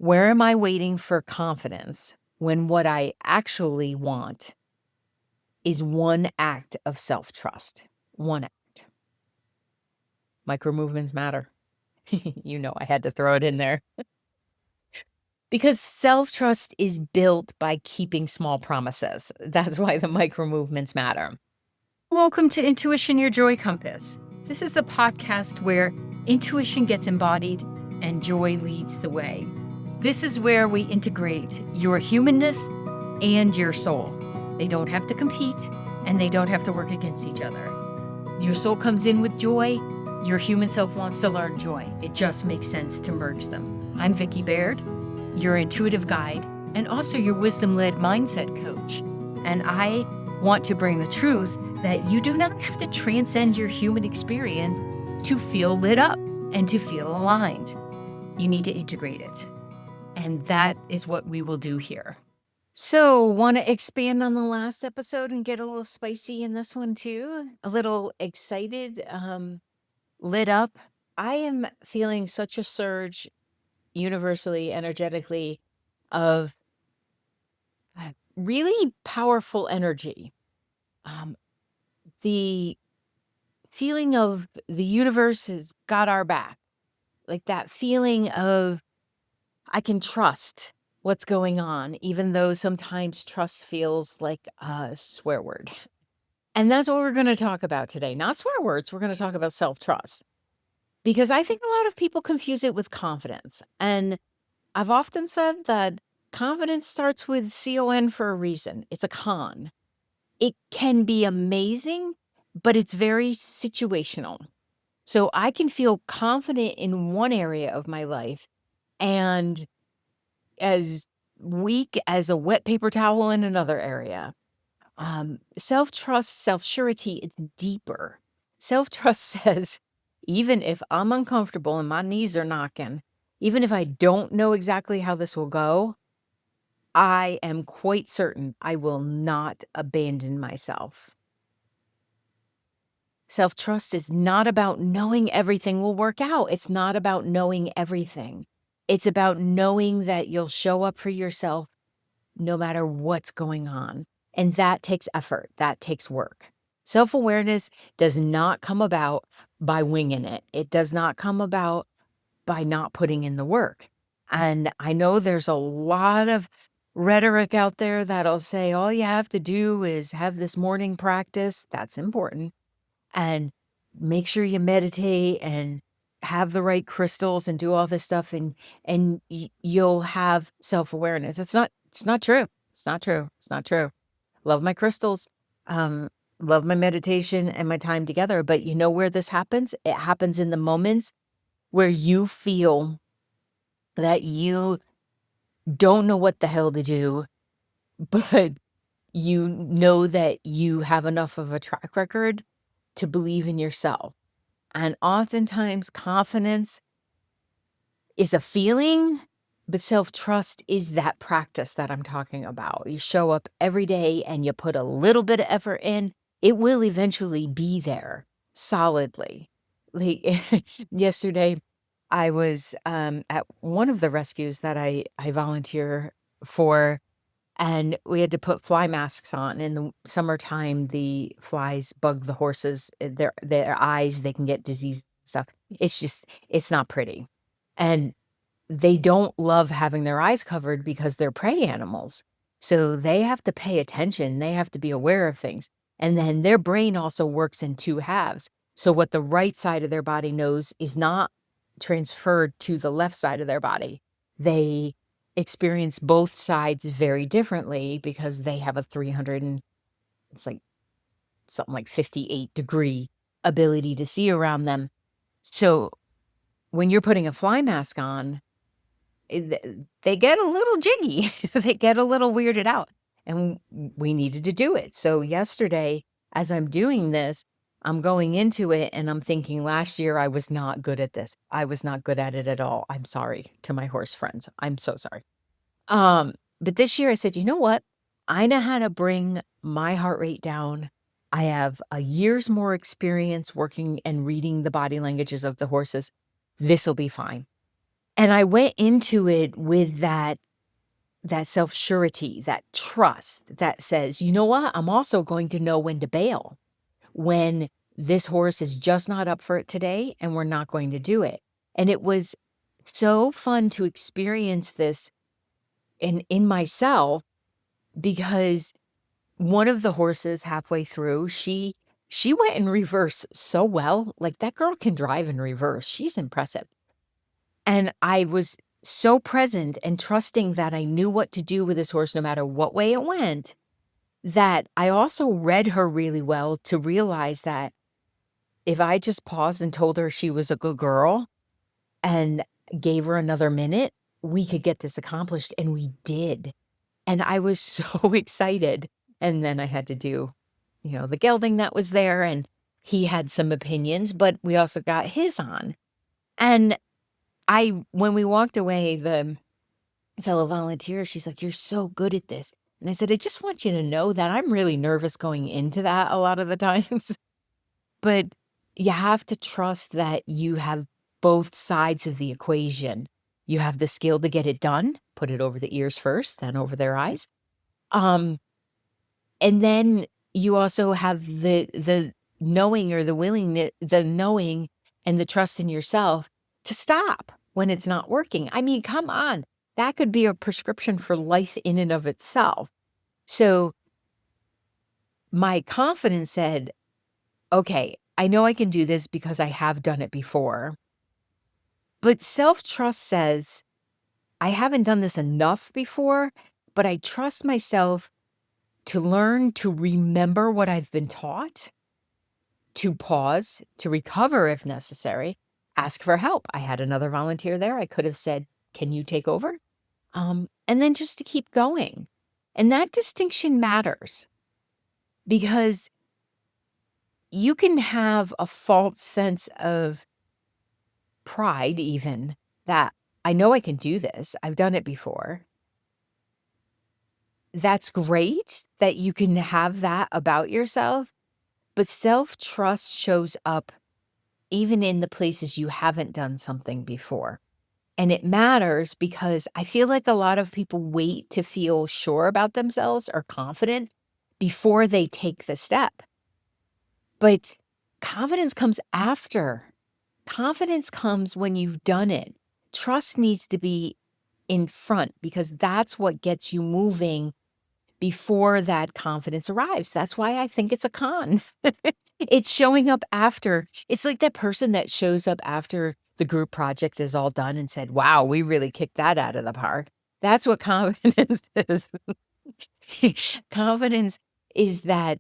Where am I waiting for confidence when what I actually want is one act of self-trust? One act. Micro movements matter. I had to throw it in there. Because self-trust is built by keeping small promises. That's why the micro movements matter. Welcome to Intuition, Your Joy Compass. This is the podcast where intuition gets embodied and joy leads the way. This is where we integrate your humanness and your soul. They don't have to compete and they don't have to work against each other. Your soul comes in with joy. Your human self wants to learn joy. It just makes sense to merge them. I'm Vicki Baird, your intuitive guide, and also your wisdom-led mindset coach. And I want to bring the truth that you do not have to transcend your human experience to feel lit up and to feel aligned. You need to integrate it. And that is what we will do here. So, want to expand on the last episode and get a little spicy in this one too? A little excited, lit up. I am feeling such a surge universally, energetically, of really powerful energy. The feeling of the universe has got our back. Like that feeling of I can trust what's going on, even though sometimes trust feels like a swear word. And that's what we're going to talk about today. Not swear words. We're going to talk about self-trust. Because I think a lot of people confuse it with confidence. And I've often said that confidence starts with CON for a reason. It's a con. It can be amazing, but it's very situational. So I can feel confident in one area of my life and as weak as a wet paper towel in another area. Self-trust, self-surety, it's deeper. Self-trust says, even if I'm uncomfortable and my knees are knocking, even if I don't know exactly how this will go, I am quite certain I will not abandon myself. Self-trust is not about knowing everything will work out. It's not about knowing everything. It's about knowing that you'll show up for yourself no matter what's going on. And that takes effort. That takes work. Self-awareness does not come about by winging it. It does not come about by not putting in the work. And I know there's a lot of rhetoric out there that'll say, all you have to do is have this morning practice. That's important. And make sure you meditate and have the right crystals and do all this stuff and you'll have self-awareness. It's not true. It's not true. It's not true. Love my crystals. Love my meditation and my time together. But you know where this happens? It happens in the moments where you feel that you don't know what the hell to do, but you know that you have enough of a track record to believe in yourself. And oftentimes confidence is a feeling, but self-trust is that practice that I'm talking about. You show up every day and you put a little bit of effort in, it will eventually be there solidly. Like yesterday, I was at one of the rescues that I volunteer for, and we had to put fly masks on. In the summertime, the flies bug the horses, their eyes, they can get disease and stuff. It's not pretty. And they don't love having their eyes covered because they're prey animals. So they have to pay attention. They have to be aware of things. And then their brain also works in two halves. So what the right side of their body knows is not transferred to the left side of their body. They experience both sides very differently because they have a 300 and it's like something like 58-degree ability to see around them. So when you're putting a fly mask on, they get a little jiggy. They get a little weirded out. And we needed to do it. So yesterday, as I'm doing this, I'm going into it and I'm thinking last year I was not good at this. I was not good at it at all. I'm sorry to my horse friends. I'm so sorry. But this year I said, you know what? I know how to bring my heart rate down. I have a year's more experience working and reading the body languages of the horses. This will be fine. And I went into it with that self-surety, that trust that says, "You know what? I'm also going to know when to bail, when this horse is just not up for it today, and we're not going to do it." And it was so fun to experience this in myself because one of the horses halfway through, she went in reverse so well, like, that girl can drive in reverse, she's impressive. And I was so present and trusting that I knew what to do with this horse no matter what way it went, that I also read her really well to realize that if I just paused and told her she was a good girl and gave her another minute, we could get this accomplished, and we did. And I was so excited. And then I had to do, the gelding that was there, and he had some opinions, but we also got his on. And when we walked away, the fellow volunteer, she's like, "You're so good at this." And I said, "I just want you to know that I'm really nervous going into that a lot of the times." But you have to trust that you have both sides of the equation. You have the skill to get it done, put it over the ears first, then over their eyes. Um, and then you also have the knowing or the knowing and the trust in yourself to stop when it's not working. I mean, come on. That could be a prescription for life in and of itself. So my confidence said, "Okay, I know I can do this because I have done it before." But self-trust says, "I haven't done this enough before, but I trust myself to learn to remember what I've been taught, to pause, to recover if necessary, ask for help." I had another volunteer there. I could have said, "Can you take over?" And then just to keep going. And that distinction matters because you can have a false sense of pride, even that I know I can do this. I've done it before. That's great that you can have that about yourself, but self trust shows up even in the places you haven't done something before. And it matters because I feel like a lot of people wait to feel sure about themselves or confident before they take the step. But confidence comes after. Confidence comes when you've done it. Trust needs to be in front because that's what gets you moving before that confidence arrives. That's why I think it's a con. It's showing up after. It's like that person that shows up after the group project is all done and said, "Wow, we really kicked that out of the park." That's what confidence is. Confidence is that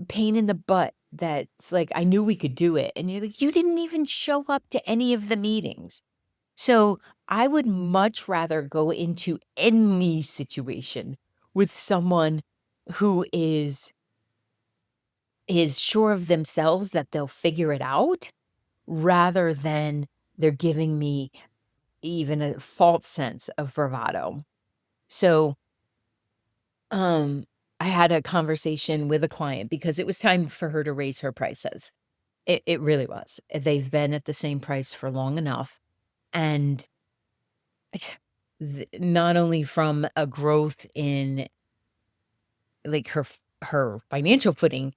pain in the butt that's like, "I knew we could do it." And you're like, "You didn't even show up to any of the meetings." So I would much rather go into any situation with someone who is sure of themselves that they'll figure it out rather than they're giving me even a false sense of bravado. So, um, I had a conversation with a client because it was time for her to raise her prices. It really was. They've been at the same price for long enough. And not only from a growth in like her financial footing,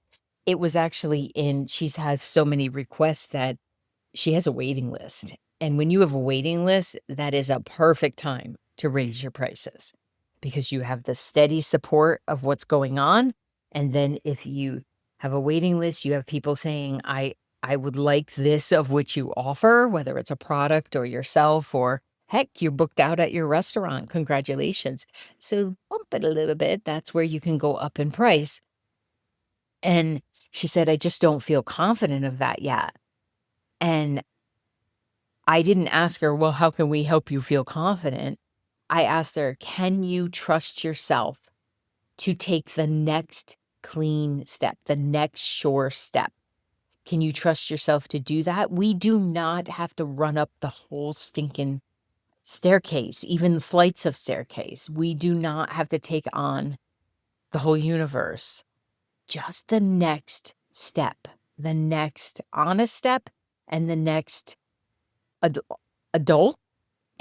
it was actually in she's has so many requests that she has a waiting list, and when you have a waiting list, that is a perfect time to raise your prices because you have the steady support of what's going on, and then if you have a waiting list, you have people saying, I would like this of which you offer, whether it's a product or yourself or heck, you're booked out at your restaurant, congratulations. So bump it a little bit, that's where you can go up in price, and she said, "I just don't feel confident of that yet." And I didn't ask her, "Well, how can we help you feel confident?" I asked her, "Can you trust yourself to take the next clean step, the next sure step? Can you trust yourself to do that?" We do not have to run up the whole stinking staircase, even flights of staircase. We do not have to take on the whole universe. Just the next step, the next honest step, and the next ad- adult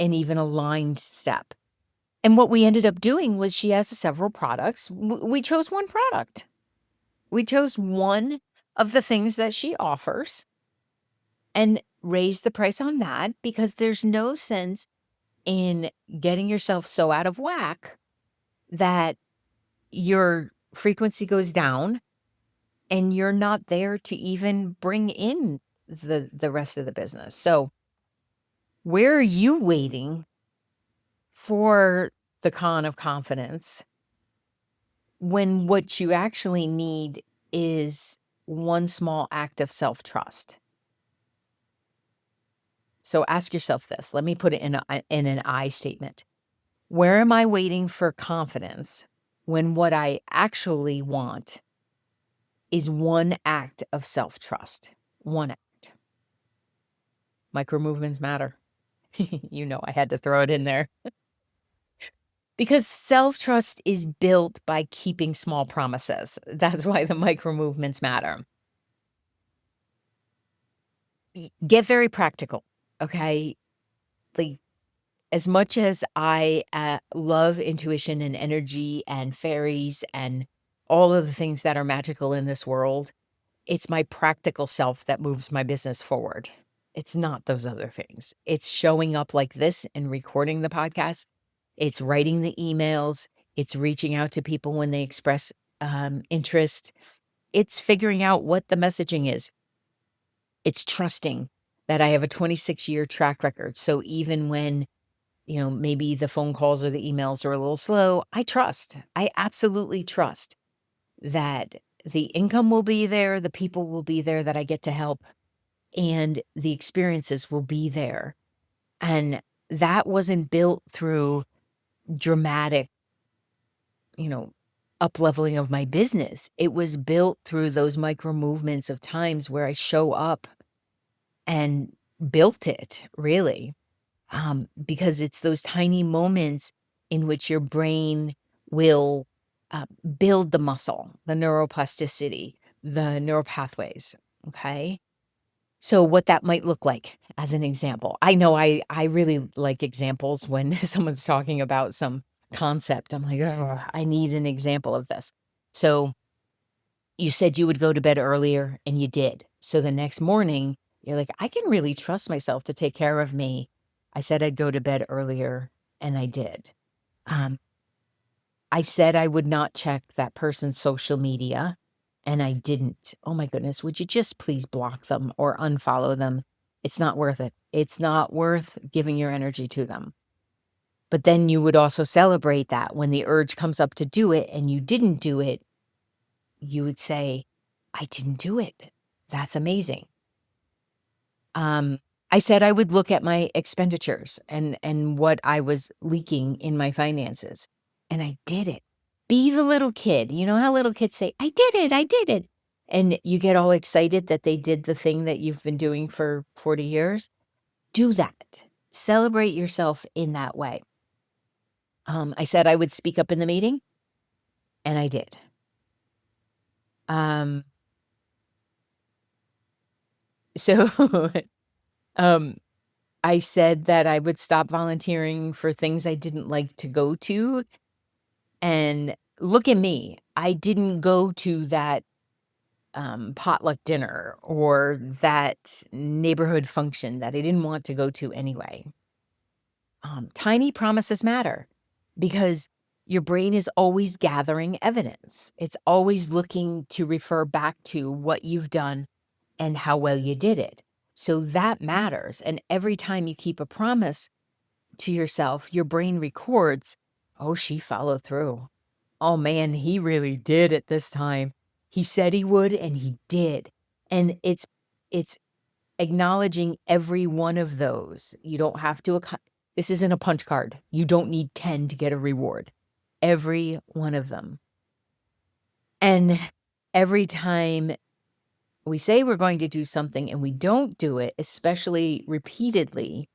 an even aligned step. And what we ended up doing was she has several products. We chose one product. We chose one of the things that she offers and raised the price on that, because there's no sense in getting yourself so out of whack that your frequency goes down and you're not there to even bring in the rest of the business. So where are you waiting for the con of confidence when what you actually need is one small act of self-trust? So ask yourself this. Let me put it in an I statement. Where am I waiting for confidence when what I actually want is one act of self-trust? One act. Micro movements matter. You know, I had to throw it in there. Because self-trust is built by keeping small promises. That's why the micro movements matter. Get very practical, okay? Like, as much as I love intuition and energy and fairies and all of the things that are magical in this world, it's my practical self that moves my business forward. It's not those other things. It's showing up like this and recording the podcast. It's writing the emails. It's reaching out to people when they express interest. It's figuring out what the messaging is. It's trusting that I have a 26-year track record. So even when, maybe the phone calls or the emails are a little slow, I trust. I absolutely trust that the income will be there, the people will be there that I get to help, and the experiences will be there. And that wasn't built through dramatic, up-leveling of my business. It was built through those micro movements of times where I show up and built it, really. Because it's those tiny moments in which your brain will build the muscle, the neuroplasticity, the neural pathways, okay? So what that might look like as an example. I know I really like examples when someone's talking about some concept. I'm like, "Ugh, I need an example of this." So you said you would go to bed earlier, and you did. So the next morning, you're like, "I can really trust myself to take care of me. I said I'd go to bed earlier, and I did." Um, I said I would not check that person's social media, and I didn't. Oh my goodness, would you just please block them or unfollow them? It's not worth it. It's not worth giving your energy to them. But then you would also celebrate that when the urge comes up to do it and you didn't do it, you would say, "I didn't do it. That's amazing." Um, I said I would look at my expenditures and what I was leaking in my finances, and I did it. Be the little kid. You know how little kids say, "I did it, I did it." And you get all excited that they did the thing that you've been doing for 40 years? Do that. Celebrate yourself in that way. I said I would speak up in the meeting, and I did. Um, so, um, I said that I would stop volunteering for things I didn't like to go to, and look at me. I didn't go to that, potluck dinner or that neighborhood function that I didn't want to go to anyway. Tiny promises matter because your brain is always gathering evidence. It's always looking to refer back to what you've done and how well you did it. So that matters. And every time you keep a promise to yourself, your brain records, "Oh, she followed through. Oh man, he really did it this time. He said he would and he did." And it's acknowledging every one of those. You don't have to this isn't a punch card. You don't need 10 to get a reward. Every one of them. And every time we say we're going to do something and we don't do it, especially repeatedly,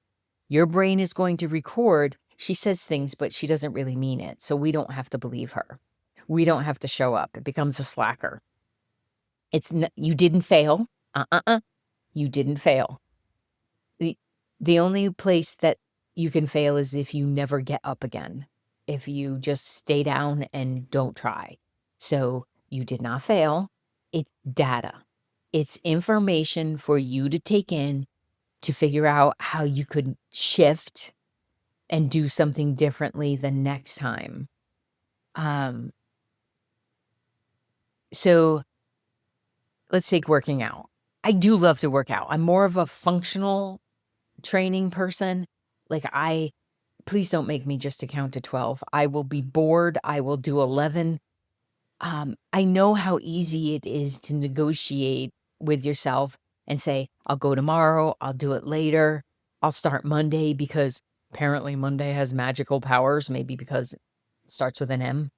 your brain is going to record, she says things, but she doesn't really mean it. So we don't have to believe her. We don't have to show up. It becomes a slacker. You didn't fail. You didn't fail. The, the only place that you can fail is if you never get up again, if you just stay down and don't try. So you did not fail. It's data. It's information for you to take in to figure out how you could shift and do something differently the next time. Um, so let's take working out. I do love to work out. I'm more of a functional training person. Like please don't make me just to count to 12. I will be bored. I will do 11. I know how easy it is to negotiate with yourself and say, I'll go tomorrow. I'll do it later. I'll start Monday because apparently Monday has magical powers, maybe because it starts with an M.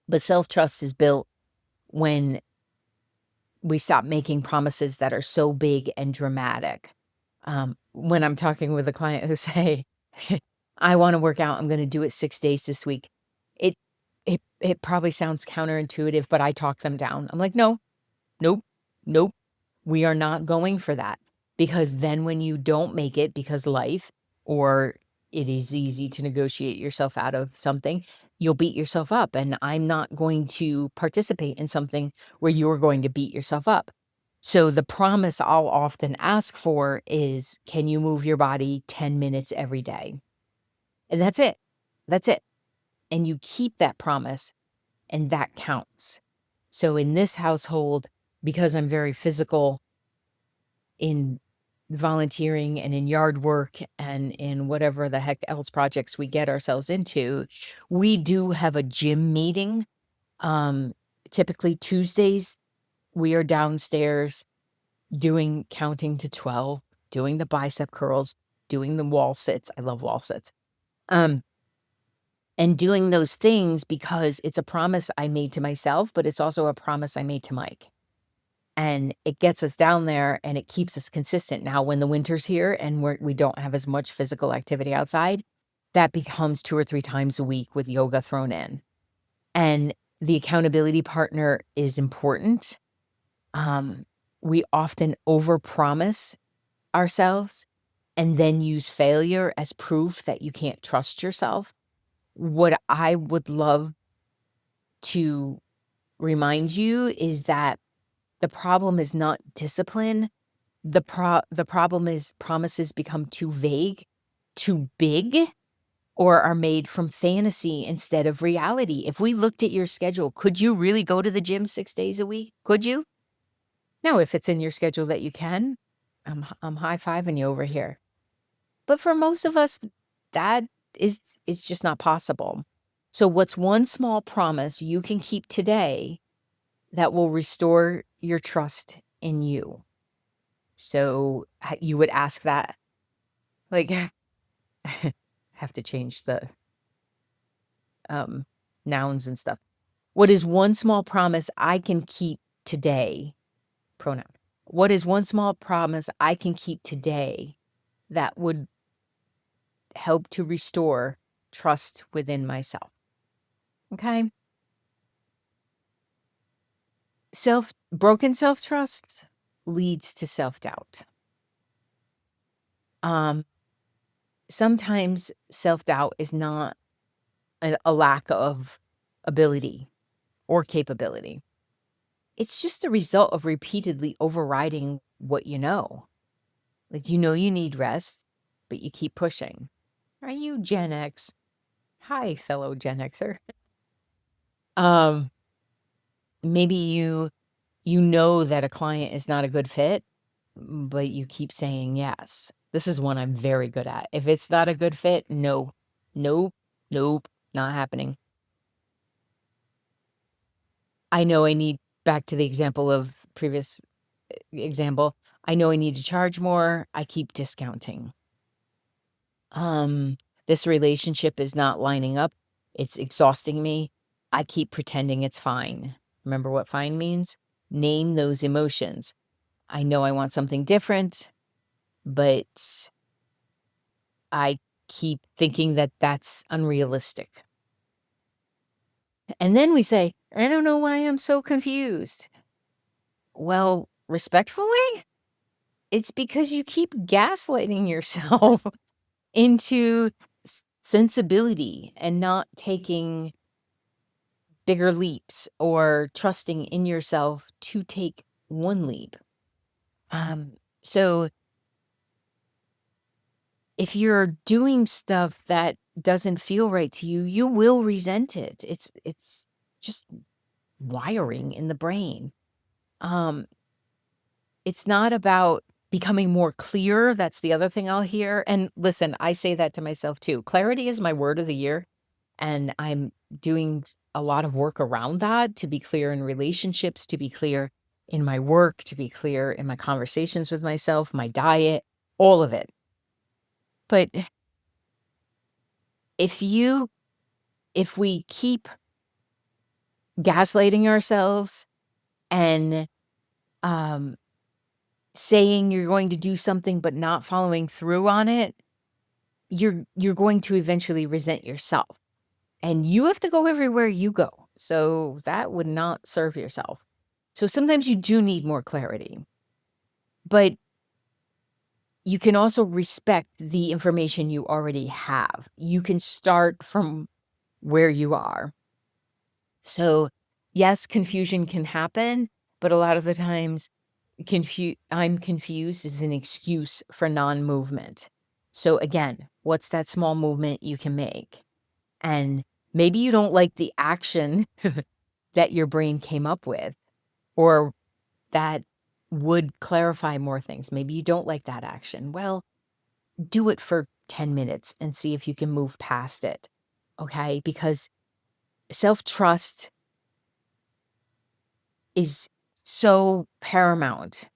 But self-trust is built when we stop making promises that are so big and dramatic. When I'm talking with a client who say, I want to work out, I'm going to do it 6 days this week. It it probably sounds counterintuitive, but I talk them down. I'm like, no, nope, nope. We are not going for that. Because then when you don't make it because life or it is easy to negotiate yourself out of something, you'll beat yourself up. And I'm not going to participate in something where you're going to beat yourself up. So the promise I'll often ask for is, can you move your body 10 minutes every day? And that's it. That's it. And you keep that promise and that counts. So in this household, because I'm very physical in volunteering and in yard work and in whatever the heck else projects we get ourselves into, we do have a gym meeting. Typically Tuesdays, we are downstairs doing counting to 12, doing the bicep curls, doing the wall sits. I love wall sits. And doing those things because it's a promise I made to myself, but it's also a promise I made to Mike. And it gets us down there and it keeps us consistent. Now, when the winter's here and we don't have as much physical activity outside, that becomes 2 or 3 times a week with yoga thrown in. And the accountability partner is important. We often overpromise ourselves and then use failure as proof that you can't trust yourself. What I would love to remind you is that the problem is not discipline. The problem is promises become too vague, too big, or are made from fantasy instead of reality. If we looked at your schedule, could you really go to the gym 6 days a week? Could you? No, if it's in your schedule that you can, I'm high-fiving you over here. But for most of us, that is just not possible. So what's one small promise you can keep today that will restore your trust in you? So you would ask that, like, have to change the nouns and stuff. What is one small promise I can keep today? Pronoun. What is one small promise I can keep today that would help to restore trust within myself? Okay. Broken self-trust leads to self-doubt. Sometimes self-doubt is not a lack of ability or capability. It's just the result of repeatedly overriding what you know. Like, you know you need rest, but you keep pushing. Are you Gen X? Hi, fellow Gen Xer. Um, maybe you know that a client is not a good fit, but you keep saying yes. This is one I'm very good at. If it's not a good fit, no. Nope. Nope. Not happening. I know I need back to the example of previous example. I know I need to charge more. I keep discounting. This relationship is not lining up. It's exhausting me. I keep pretending it's fine. Remember what fine means? Name those emotions. I know I want something different, but I keep thinking that that's unrealistic. And then we say, I don't know why I'm so confused. Well, respectfully, it's because you keep gaslighting yourself into sensibility and not taking bigger leaps or trusting in yourself to take one leap. Um, so if you're doing stuff that doesn't feel right to you, you will resent it. It's just wiring in the brain. Um, it's not about becoming more clear. That's the other thing I'll hear. And listen, I say that to myself too. Clarity is my word of the year. And I'm doing a lot of work around that to be clear in relationships, to be clear in my work, to be clear in my conversations with myself, my diet, all of it. But if you if we keep gaslighting ourselves and um saying you're going to do something but not following through on it, you're going to eventually resent yourself. And you have to go everywhere you go. So that would not serve yourself. So sometimes you do need more clarity. But you can also respect the information you already have. You can start from where you are. So, yes, confusion can happen, but a lot of the times, I'm confused is an excuse for non-movement. So again, what's that small movement you can make? And maybe you don't like the action that your brain came up with, or that would clarify more things. Maybe you don't like that action. Well, do it for 10 minutes and see if you can move past it. Okay? Because self-trust is so paramount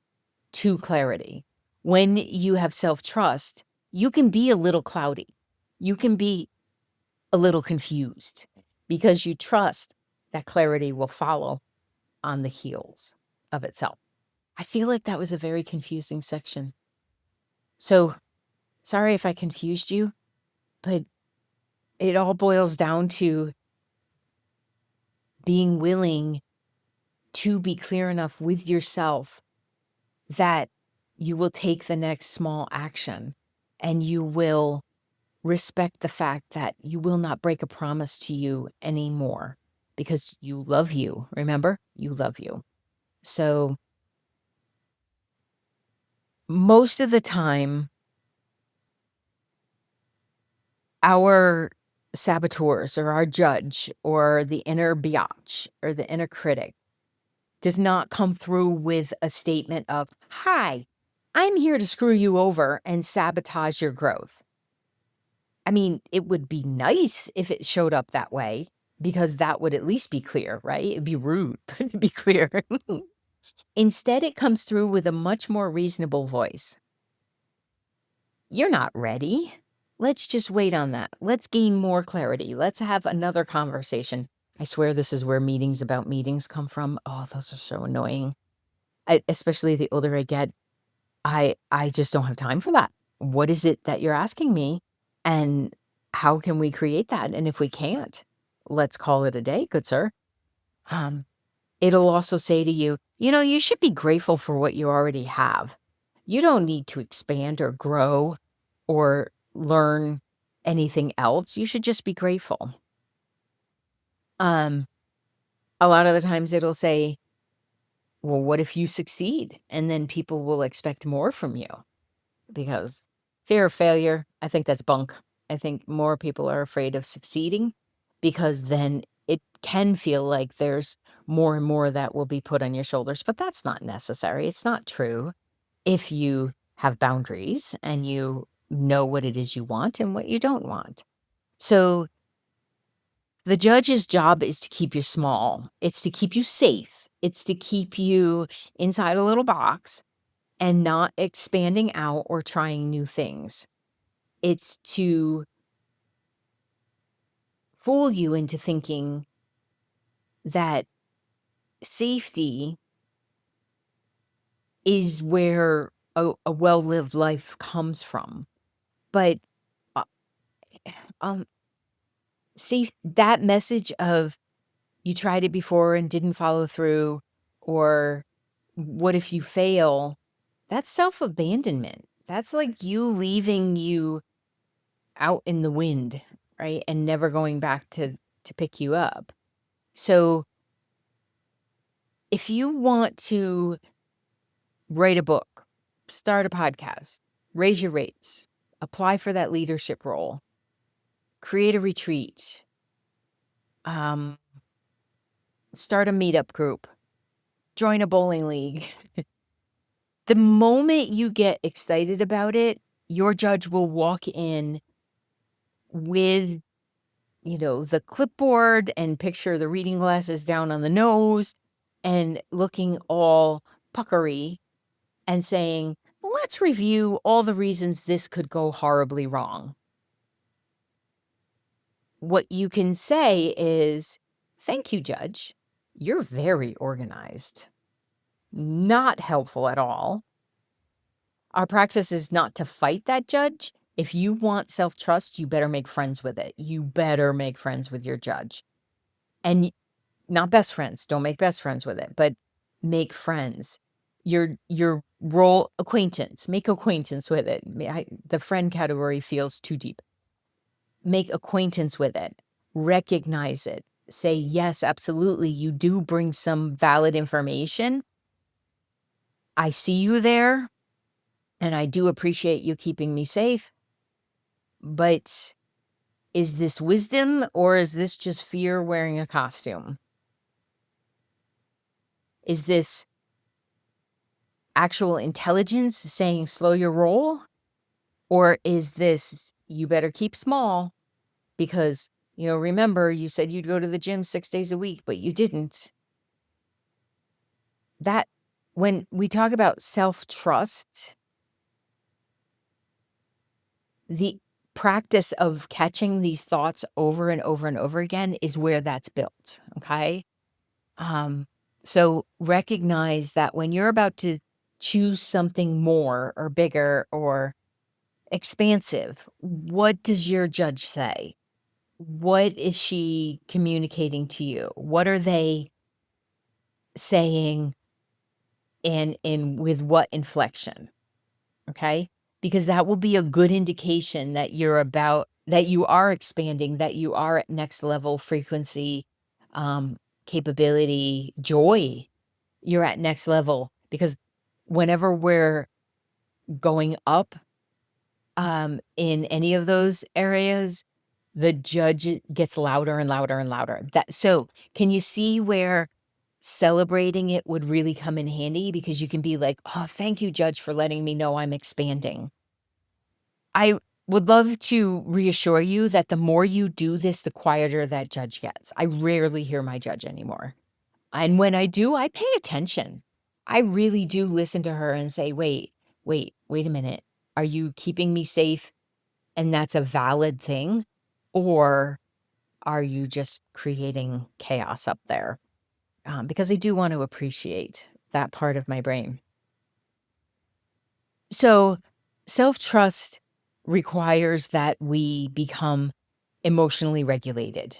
to clarity. When you have self-trust, you can be a little cloudy. You can be a little confused because you trust that clarity will follow on the heels of itself. I feel like that was a very confusing section. So sorry if I confused you, but it all boils down to being willing to be clear enough with yourself that you will take the next small action and you will respect the fact that you will not break a promise to you anymore because you love you. Remember, you love you. So most of the time, our saboteurs or our judge or the inner biatch or the inner critic does not come through with a statement of, "Hi, I'm here to screw you over and sabotage your growth." I mean, it would be nice if it showed up that way because that would at least be clear, right? It'd be rude, but it'd be clear. Instead, it comes through with a much more reasonable voice. "You're not ready. Let's just wait on that. Let's gain more clarity. Let's have another conversation." I swear this is where meetings about meetings come from. Oh, those are so annoying. Especially the older I get, I just don't have time for that. What is it that you're asking me? And how can we create that? And if we can't, let's call it a day, good sir. Um, it'll also say to you, you should be grateful for what you already have. You don't need to expand or grow or learn anything else. You should just be grateful. Um, a lot of the times it'll say, well, what if you succeed? And then people will expect more from you because fear of failure, I think that's bunk. I think more people are afraid of succeeding because then it can feel like there's more and more that will be put on your shoulders, but that's not necessary. It's not true if you have boundaries and you know what it is you want and what you don't want. So the judge's job is to keep you small. It's to keep you safe. It's to keep you inside a little box and not expanding out or trying new things. It's to fool you into thinking that safety is where a well-lived life comes from. But uh, um, that message of you tried it before and didn't follow through, or what if you fail? That's self-abandonment. That's like you leaving you out in the wind, right? And never going back to pick you up. So if you want to write a book, start a podcast, raise your rates, apply for that leadership role, create a retreat, um, start a meetup group, join a bowling league. The moment you get excited about it, your judge will walk in with, the clipboard and picture the reading glasses down on the nose and looking all puckery and saying, let's review all the reasons this could go horribly wrong. What you can say is, thank you, Judge. You're very organized. Not helpful at all. Our practice is not to fight that judge. If you want self-trust, you better make friends with it. You better make friends with your judge. And not best friends. Don't make best friends with it, but make friends. Your role acquaintance. Make acquaintance with it. The friend category feels too deep. Make acquaintance with it. Recognize it. Say, yes, absolutely. You do bring some valid information. I see you there, and I do appreciate you keeping me safe. But is this wisdom or is this just fear wearing a costume? Is this actual intelligence saying slow your roll? Or is this you better keep small because, remember you said you'd go to the gym 6 days a week, but you didn't. That when we talk about self-trust, the practice of catching these thoughts over and over and over again is where that's built, okay? So recognize that when you're about to choose something more or bigger or expansive, what does your judge say? What is she communicating to you? What are they saying and in with what inflection? Okay? Because that will be a good indication that that you are expanding, that you are at next level frequency, capability, joy. You're at next level because whenever we're going up, in any of those areas, the judge gets louder and louder and louder. So can you see where celebrating it would really come in handy? Because you can be like, oh, thank you, judge, for letting me know I'm expanding. I would love to reassure you that the more you do this, the quieter that judge gets. I rarely hear my judge anymore. And when I do, I pay attention. I really do listen to her and say, wait a minute. Are you keeping me safe? And that's a valid thing? Or are you just creating chaos up there? Because I do want to appreciate that part of my brain. So self-trust requires that we become emotionally regulated.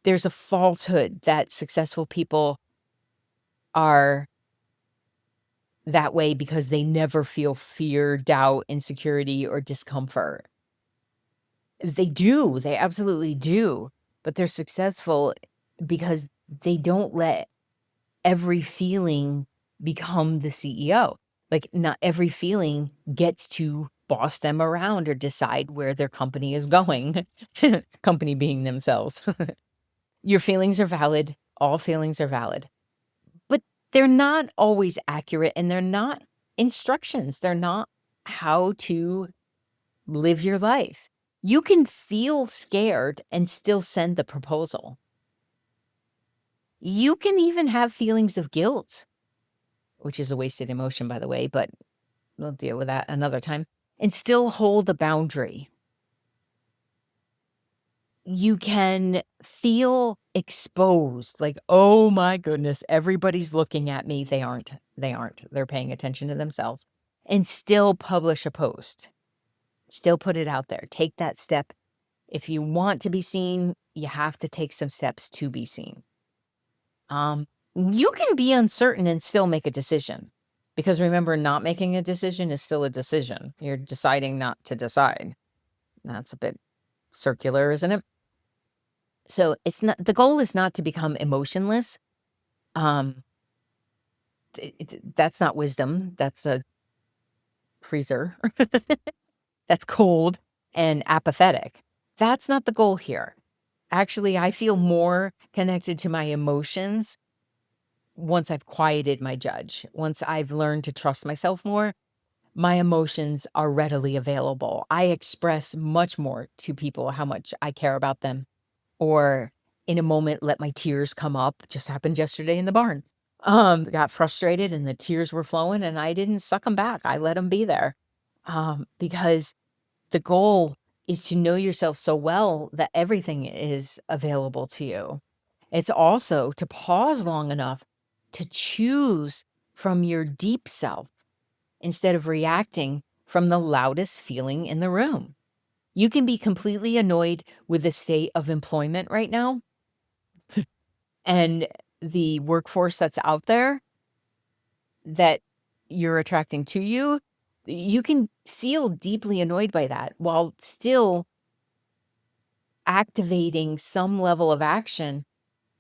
There's a falsehood that successful people are that way because they never feel fear, doubt, insecurity, or discomfort. They do. They absolutely do. But they're successful because they don't let every feeling become the CEO. Like, not every feeling gets to boss them around or decide where their company is going. Company being themselves. Your feelings are valid. All feelings are valid. But they're not always accurate and they're not instructions. They're not how to live your life. You can feel scared and still send the proposal. You can even have feelings of guilt, which is a wasted emotion, by the way, but we'll deal with that another time, and still hold a boundary. You can feel exposed, like, oh my goodness, everybody's looking at me. They aren't. They're paying attention to themselves, and still publish a post. Still put it out there. Take that step. If you want to be seen, you have to take some steps to be seen. You can be uncertain and still make a decision. Because remember, not making a decision is still a decision. You're deciding not to decide. That's a bit circular, isn't it? So it's not, the goal is not to become emotionless. Um, that's not wisdom. That's a freezer. That's cold and apathetic. That's not the goal here. Actually, I feel more connected to my emotions once I've quieted my judge. Once I've learned to trust myself more, my emotions are readily available. I express much more to people how much I care about them, or in a moment, let my tears come up. Just happened yesterday in the barn. Got frustrated and the tears were flowing and I didn't suck them back. I let them be there. Because the goal is to know yourself so well that everything is available to you. It's also to pause long enough to choose from your deep self instead of reacting from the loudest feeling in the room. You can be completely annoyed with the state of employment right now and the workforce that's out there that you're attracting to you. You can feel deeply annoyed by that while still activating some level of action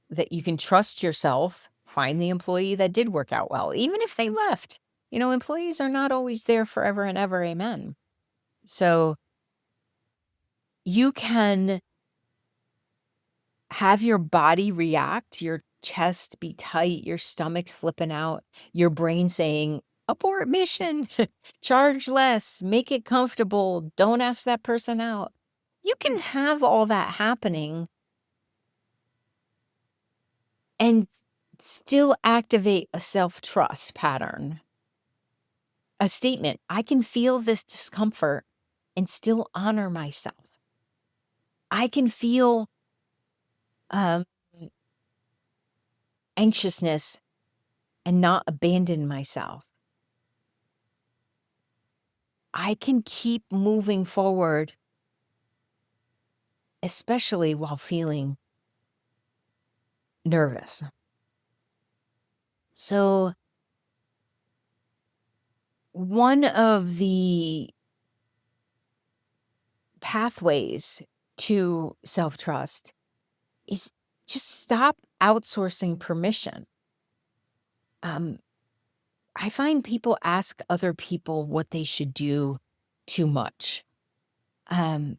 that you can trust yourself, find the employee that did work out well, even if they left. Employees are not always there forever and ever. Amen. So you can have your body react, your chest be tight, your stomach's flipping out, your brain saying, abort mission, charge less, make it comfortable, don't ask that person out. You can have all that happening and still activate a self-trust pattern. A statement, I can feel this discomfort and still honor myself. I can feel um, anxiousness and not abandon myself. I can keep moving forward, especially while feeling nervous. So, one of the pathways to self trust is just stop outsourcing permission. Um, I find people ask other people what they should do too much. Um,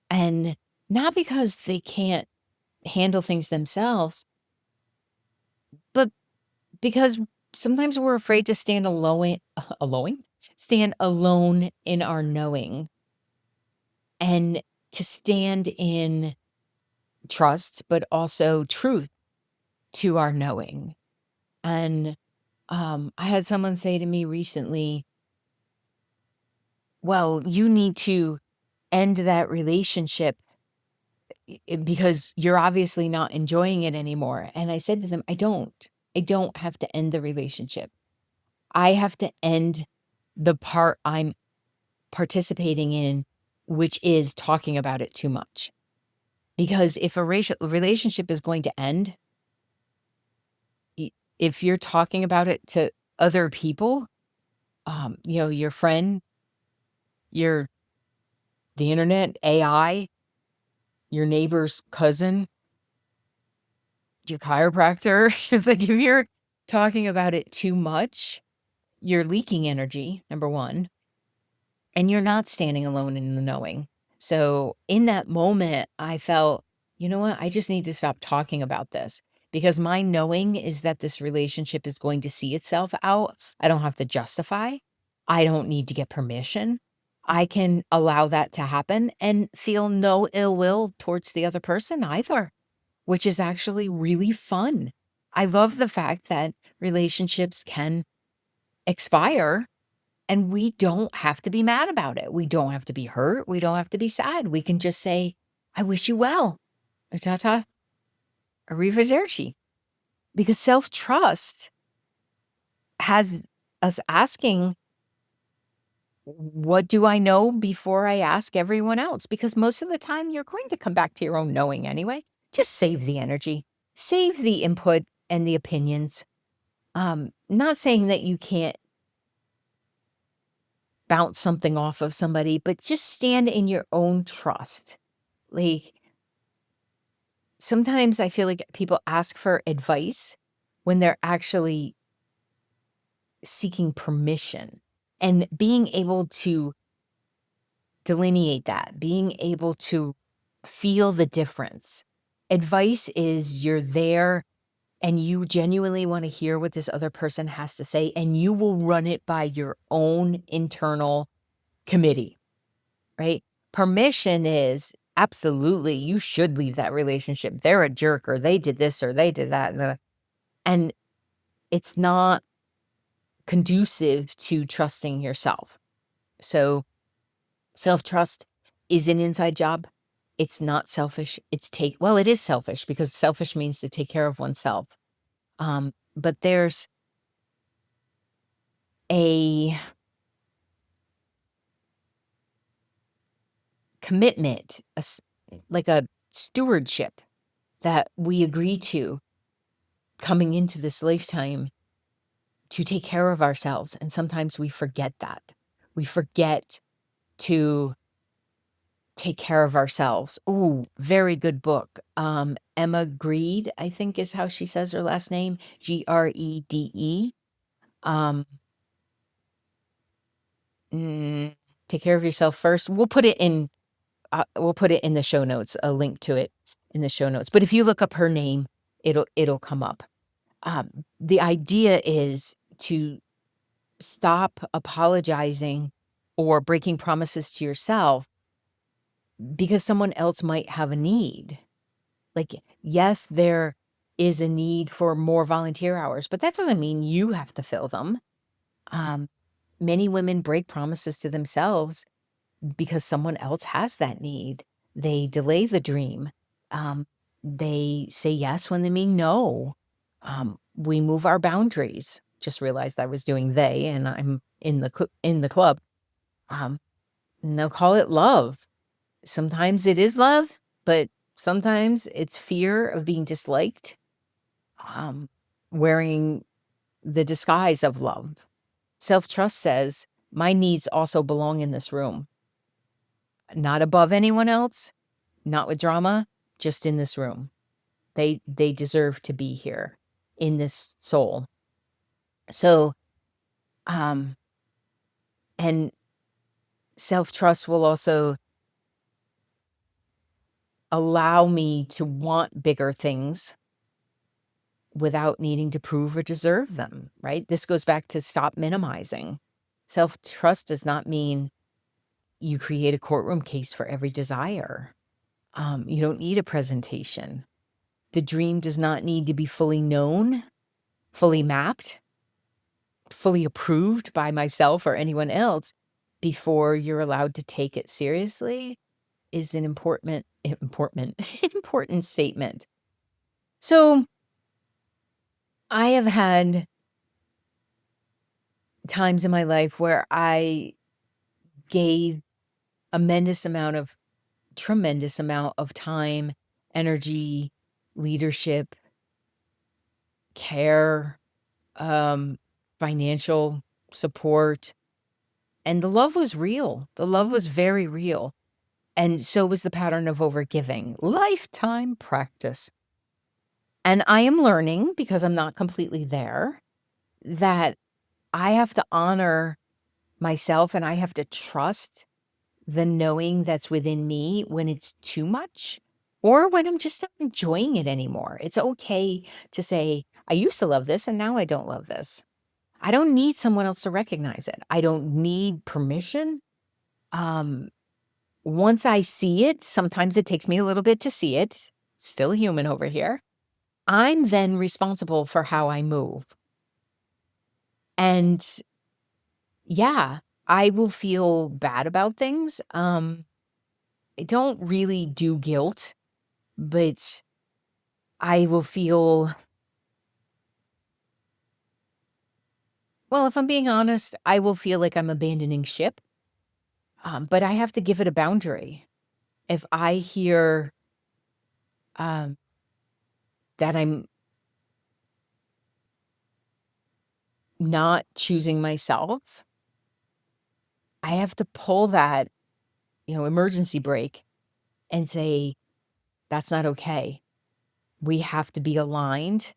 and not because they can't handle things themselves, but because sometimes we're afraid to stand alone, alone, stand alone in our knowing, and to stand in trust, but also truth to our knowing. And I had someone say to me recently, well, you need to end that relationship because you're obviously not enjoying it anymore. And I said to them, I don't have to end the relationship. I have to end the part I'm participating in, which is talking about it too much. Because if a relationship is going to end, if you're talking about it to other people, your friend, your the internet, AI, your neighbor's cousin, your chiropractor, like if you're talking about it too much, you're leaking energy, number one, and you're not standing alone in the knowing. So in that moment, I felt, you know what? I just need to stop talking about this because my knowing is that this relationship is going to see itself out. I don't have to justify. I don't need to get permission. I can allow that to happen and feel no ill will towards the other person either, which is actually really fun. I love the fact that relationships can expire and we don't have to be mad about it. We don't have to be hurt. We don't have to be sad. We can just say, I wish you well. Ta-ta, arrivederci. Because self-trust has us asking, what do I know before I ask everyone else? Because most of the time you're going to come back to your own knowing anyway. Just save the energy, save the input and the opinions. Not saying that you can't bounce something off of somebody, but just stand in your own trust. Like, sometimes I feel like people ask for advice when they're actually seeking permission, and being able to delineate that, being able to feel the difference. Advice is you're there and you genuinely want to hear what this other person has to say, and you will run it by your own internal committee, right? Permission is absolutely, you should leave that relationship. They're a jerk, or they did this, or they did that. And it's not conducive to trusting yourself. So self-trust is an inside job. It's not selfish. Well, it is selfish, because selfish means to take care of oneself. But there's a commitment, like a stewardship that we agree to coming into this lifetime to take care of ourselves. And sometimes we forget that. We forget to take care of ourselves. Ooh, very good book. Emma Grede, I think is how she says her last name, Grede. Um, Take care of yourself first. We'll put it in the show notes, a link to it in the show notes. But if you look up her name, it'll come up. The idea is to stop apologizing or breaking promises to yourself because someone else might have a need. Like, yes, there is a need for more volunteer hours, but that doesn't mean you have to fill them. Many women break promises to themselves because someone else has that need. They delay the dream. They say yes when they mean no. We move our boundaries. Just realized I was doing they, and I'm in the club. And they'll call it love. Sometimes it is love, but sometimes it's fear of being disliked, wearing the disguise of love. Self-trust says, my needs also belong in this room. Not above anyone else, not with drama, just in this room. They deserve to be here in this soul. So, and self-trust will also allow me to want bigger things without needing to prove or deserve them, right? This goes back to stop minimizing. Self-trust does not mean you create a courtroom case for every desire. You don't need a presentation. The dream does not need to be fully known, fully mapped, fully approved by myself or anyone else before you're allowed to take it seriously is an important important statement. So I have had times in my life where I gave tremendous amount of time, energy, leadership, care, financial support, and the love was real. The love was very real. And so was the pattern of overgiving. Lifetime practice. And I am learning, because I'm not completely there, that I have to honor myself and I have to trust the knowing that's within me when it's too much or when I'm just not enjoying it anymore. It's okay to say, I used to love this and now I don't love this. I don't need someone else to recognize it. I don't need permission. Once I see it, sometimes it takes me a little bit to see it. Still human over here. I'm then responsible for how I move. And yeah, I will feel bad about things. I don't really do guilt, but I will feel, well, if I'm being honest, I will feel like I'm abandoning ship. But I have to give it a boundary. If I hear um, that I'm not choosing myself, I have to pull that, emergency brake and say, that's not okay. We have to be aligned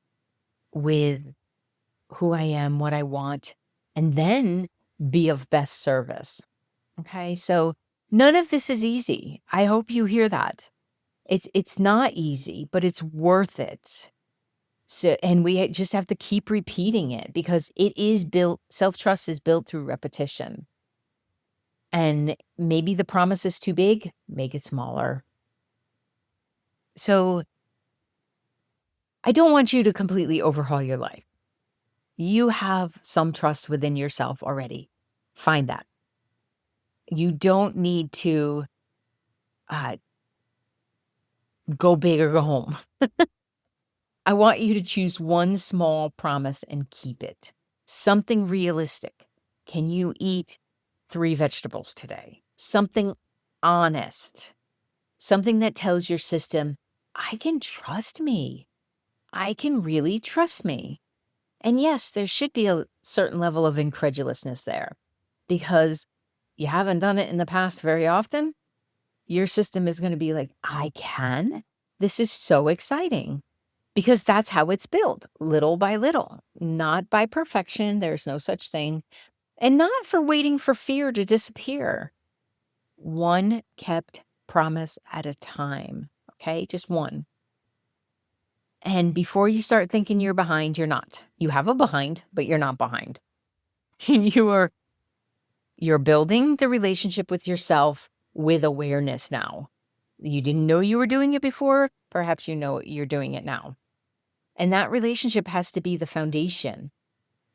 with who I am, what I want, and then be of best service. Okay. So none of this is easy. I hope you hear that. It's not easy, but it's worth it. So, and we just have to keep repeating it because self-trust is built through repetition. And maybe the promise is too big, make it smaller. So I don't want you to completely overhaul your life. You have some trust within yourself already. Find that. You don't need to uh, go big or go home. I want you to choose one small promise and keep it. Something realistic. Can you eat 3 vegetables today? Something honest. Something that tells your system, I can trust me. I can really trust me. And yes, there should be a certain level of incredulousness there because you haven't done it in the past very often. Your system is going to be like, I can. This is so exciting because that's how it's built, little by little, not by perfection. There's no such thing. And not for waiting for fear to disappear. One kept promise at a time. Okay, just one. And before you start thinking you're behind, you're not. You have a behind, but you're not behind. You're building the relationship with yourself with awareness now. You didn't know you were doing it before. Perhaps you know you're doing it now. And that relationship has to be the foundation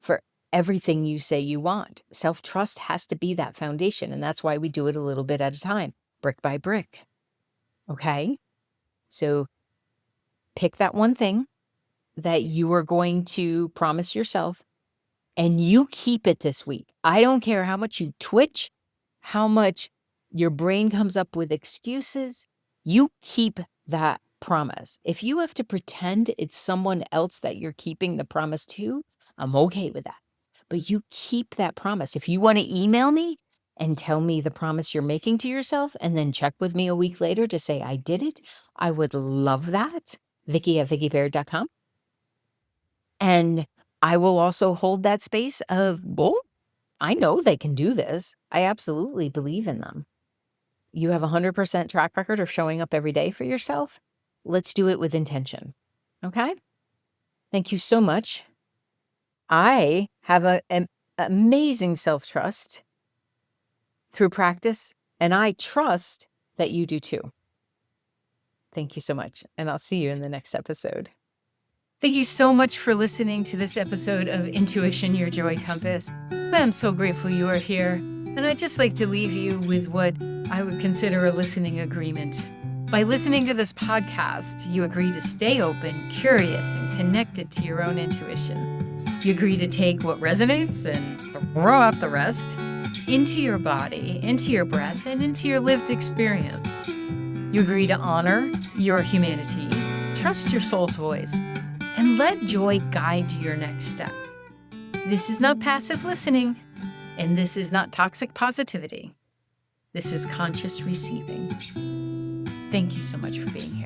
for everything you say you want. Self-trust has to be that foundation. And that's why we do it a little bit at a time, brick by brick. Okay? So pick that one thing that you are going to promise yourself and you keep it this week. I don't care how much you twitch, how much your brain comes up with excuses. You keep that promise. If you have to pretend it's someone else that you're keeping the promise to, I'm okay with that. But you keep that promise. If you want to email me and tell me the promise you're making to yourself and then check with me a week later to say I did it, I would love that. Vicky@VickyBaird.com. And I will also hold that space of, well, I know they can do this. I absolutely believe in them. You have a 100% track record of showing up every day for yourself. Let's do it with intention. Okay? Thank you so much. I have an amazing self-trust through practice, and I trust that you do too. Thank you so much, and I'll see you in the next episode. Thank you so much for listening to this episode of Intuition, Your Joy Compass. I'm so grateful you are here, and I'd just like to leave you with what I would consider a listening agreement. By listening to this podcast, you agree to stay open, curious, and connected to your own intuition. You agree to take what resonates and throw out the rest into your body, into your breath, and into your lived experience. You agree to honor your humanity, trust your soul's voice, and let joy guide your next step. This is not passive listening, and this is not toxic positivity. This is conscious receiving. Thank you so much for being here.